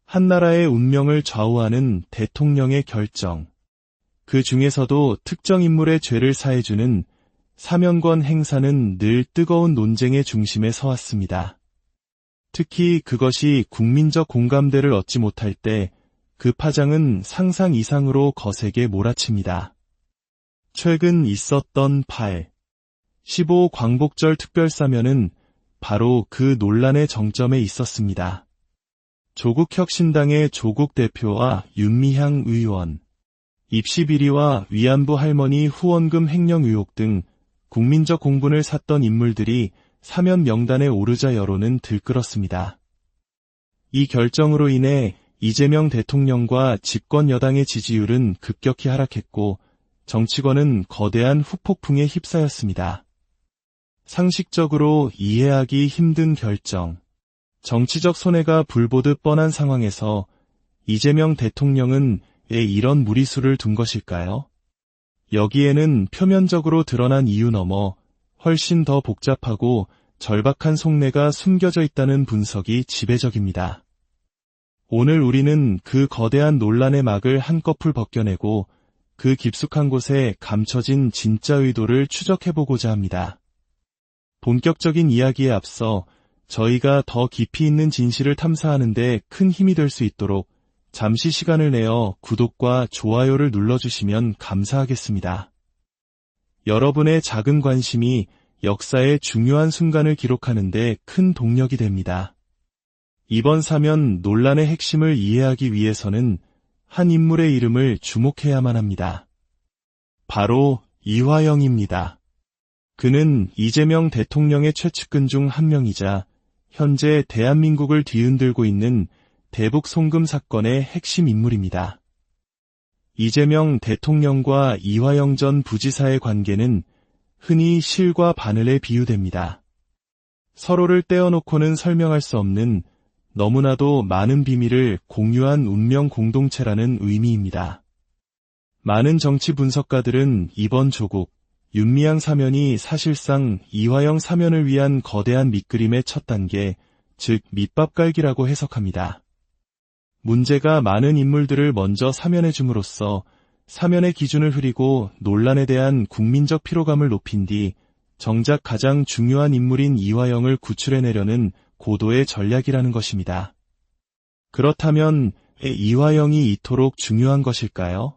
한 나라의 운명을 좌우하는 대통령의 결정. 그 중에서도 특정 인물의 죄를 사해주는 사면권 행사는 늘 뜨거운 논쟁의 중심에 서왔습니다. 특히 그것이 국민적 공감대를 얻지 못할 때 그 파장은 상상 이상으로 거세게 몰아칩니다. 최근 있었던 15 광복절 특별사면은 바로 그 논란의 정점에 있었습니다. 조국혁신당의 조국 대표와 윤미향 의원, 입시 비리와 위안부 할머니 후원금 횡령 의혹 등 국민적 공분을 샀던 인물들이 사면 명단에 오르자 여론은 들끓었습니다. 이 결정으로 인해 이재명 대통령과 집권 여당의 지지율은 급격히 하락했고 정치권은 거대한 후폭풍에 휩싸였습니다. 상식적으로 이해하기 힘든 결정, 정치적 손해가 불보듯 뻔한 상황에서 이재명 대통령은 왜 이런 무리수를 둔 것일까요? 여기에는 표면적으로 드러난 이유 너머 훨씬 더 복잡하고 절박한 속내가 숨겨져 있다는 분석이 지배적입니다. 오늘 우리는 그 거대한 논란의 막을 한꺼풀 벗겨내고 그 깊숙한 곳에 감춰진 진짜 의도를 추적해보고자 합니다. 본격적인 이야기에 앞서 저희가 더 깊이 있는 진실을 탐사하는 데 큰 힘이 될 수 있도록 잠시 시간을 내어 구독과 좋아요를 눌러주시면 감사하겠습니다. 여러분의 작은 관심이 역사의 중요한 순간을 기록하는 데 큰 동력이 됩니다. 이번 사면 논란의 핵심을 이해하기 위해서는 한 인물의 이름을 주목해야만 합니다. 바로 이화영입니다. 그는 이재명 대통령의 최측근 중 한 명이자 현재 대한민국을 뒤흔들고 있는 대북 송금 사건의 핵심 인물입니다. 이재명 대통령과 이화영 전 부지사의 관계는 흔히 실과 바늘에 비유됩니다. 서로를 떼어놓고는 설명할 수 없는 너무나도 많은 비밀을 공유한 운명 공동체라는 의미입니다. 많은 정치 분석가들은 이번 조국, 윤미향 사면이 사실상 이화영 사면을 위한 거대한 밑그림의 첫 단계, 즉 밑밥 깔기라고 해석합니다. 문제가 많은 인물들을 먼저 사면해 줌으로써 사면의 기준을 흐리고 논란에 대한 국민적 피로감을 높인 뒤 정작 가장 중요한 인물인 이화영을 구출해내려는 고도의 전략이라는 것입니다. 그렇다면 왜 이화영이 이토록 중요한 것일까요?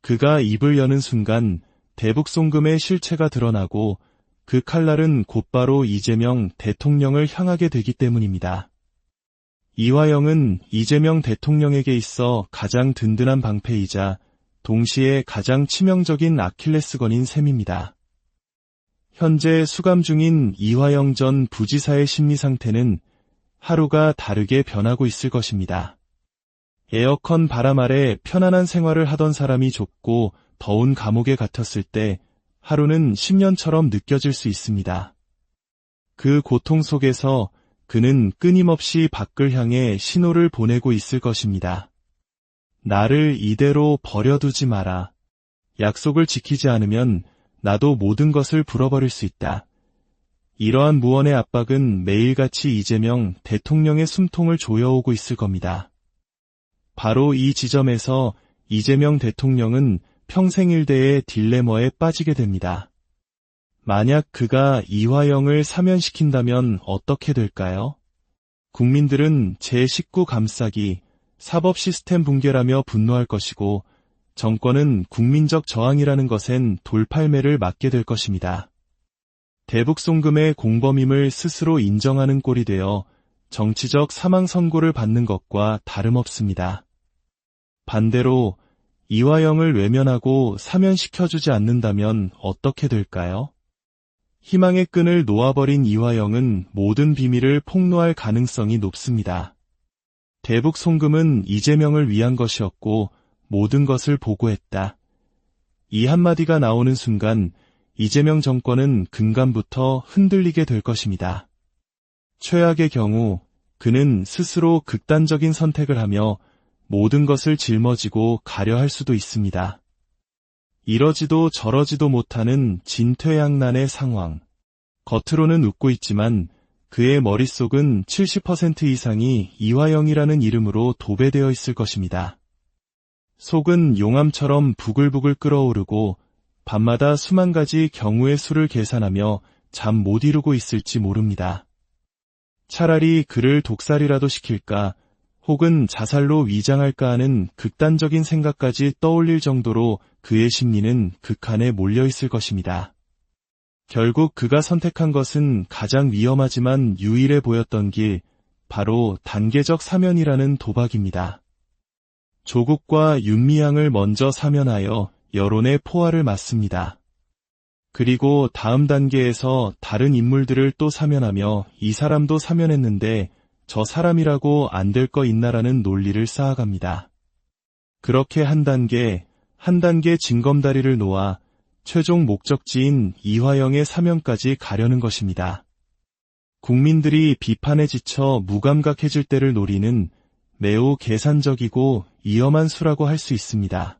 그가 입을 여는 순간 대북 송금의 실체가 드러나고 그 칼날은 곧바로 이재명 대통령을 향하게 되기 때문입니다. 이화영은 이재명 대통령에게 있어 가장 든든한 방패이자 동시에 가장 치명적인 아킬레스건인 셈입니다. 현재 수감 중인 이화영 전 부지사의 심리 상태는 하루가 다르게 변하고 있을 것입니다. 에어컨 바람 아래 편안한 생활을 하던 사람이 좁고 더운 감옥에 갇혔을 때 하루는 10년처럼 느껴질 수 있습니다. 그 고통 속에서 그는 끊임없이 밖을 향해 신호를 보내고 있을 것입니다. 나를 이대로 버려두지 마라. 약속을 지키지 않으면 나도 모든 것을 불어버릴 수 있다. 이러한 무언의 압박은 매일같이 이재명 대통령의 숨통을 조여오고 있을 겁니다. 바로 이 지점에서 이재명 대통령은 평생 일대의 딜레마에 빠지게 됩니다. 만약 그가 이화영을 사면시킨다면 어떻게 될까요? 국민들은 제19 감싸기, 사법 시스템 붕괴라며 분노할 것이고 정권은 국민적 저항이라는 것엔 돌팔매를 맞게 될 것입니다. 대북 송금의 공범임을 스스로 인정하는 꼴이 되어 정치적 사망 선고를 받는 것과 다름없습니다. 반대로 이화영을 외면하고 사면시켜주지 않는다면 어떻게 될까요? 희망의 끈을 놓아버린 이화영은 모든 비밀을 폭로할 가능성이 높습니다. 대북 송금은 이재명을 위한 것이었고 모든 것을 보고했다. 이 한마디가 나오는 순간 이재명 정권은 근간부터 흔들리게 될 것입니다. 최악의 경우 그는 스스로 극단적인 선택을 하며 모든 것을 짊어지고 가려 할 수도 있습니다. 이러지도 저러지도 못하는 진퇴양난의 상황. 겉으로는 웃고 있지만 그의 머릿속은 70% 이상이 이화영이라는 이름으로 도배되어 있을 것입니다. 속은 용암처럼 부글부글 끓어오르고 밤마다 수만 가지 경우의 수를 계산하며 잠 못 이루고 있을지 모릅니다. 차라리 그를 독살이라도 시킬까 혹은 자살로 위장할까 하는 극단적인 생각까지 떠올릴 정도로 그의 심리는 극한에 몰려 있을 것입니다. 결국 그가 선택한 것은 가장 위험하지만 유일해 보였던 길, 바로 단계적 사면이라는 도박입니다. 조국과 윤미향을 먼저 사면하여 여론의 포화를 맞습니다. 그리고 다음 단계에서 다른 인물들을 또 사면하며 이 사람도 사면했는데 저 사람이라고 안 될 거 있나라는 논리를 쌓아갑니다. 그렇게 한 단계 징검다리를 놓아 최종 목적지인 이화영의 사면까지 가려는 것입니다. 국민들이 비판에 지쳐 무감각해질 때를 노리는 매우 계산적이고 위험한 수라고 할 수 있습니다.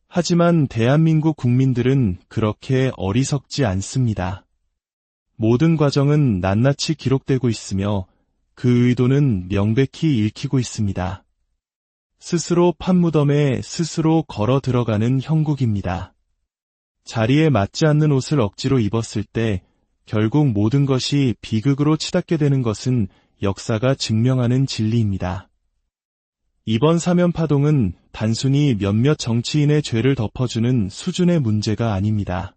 하지만 대한민국 국민들은 그렇게 어리석지 않습니다. 모든 과정은 낱낱이 기록되고 있으며 그 의도는 명백히 읽히고 있습니다. 스스로 판무덤에 스스로 걸어 들어가는 형국입니다. 자리에 맞지 않는 옷을 억지로 입었을 때 결국 모든 것이 비극으로 치닫게 되는 것은 역사가 증명하는 진리입니다. 이번 사면 파동은 단순히 몇몇 정치인의 죄를 덮어주는 수준의 문제가 아닙니다.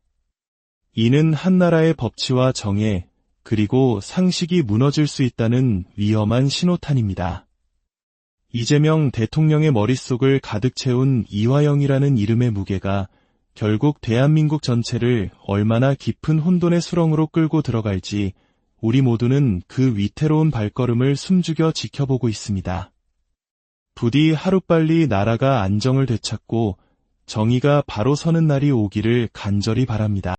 이는 한 나라의 법치와 정의, 그리고 상식이 무너질 수 있다는 위험한 신호탄입니다. 이재명 대통령의 머릿속을 가득 채운 이화영이라는 이름의 무게가 결국 대한민국 전체를 얼마나 깊은 혼돈의 수렁으로 끌고 들어갈지 우리 모두는 그 위태로운 발걸음을 숨죽여 지켜보고 있습니다. 부디 하루빨리 나라가 안정을 되찾고 정의가 바로 서는 날이 오기를 간절히 바랍니다.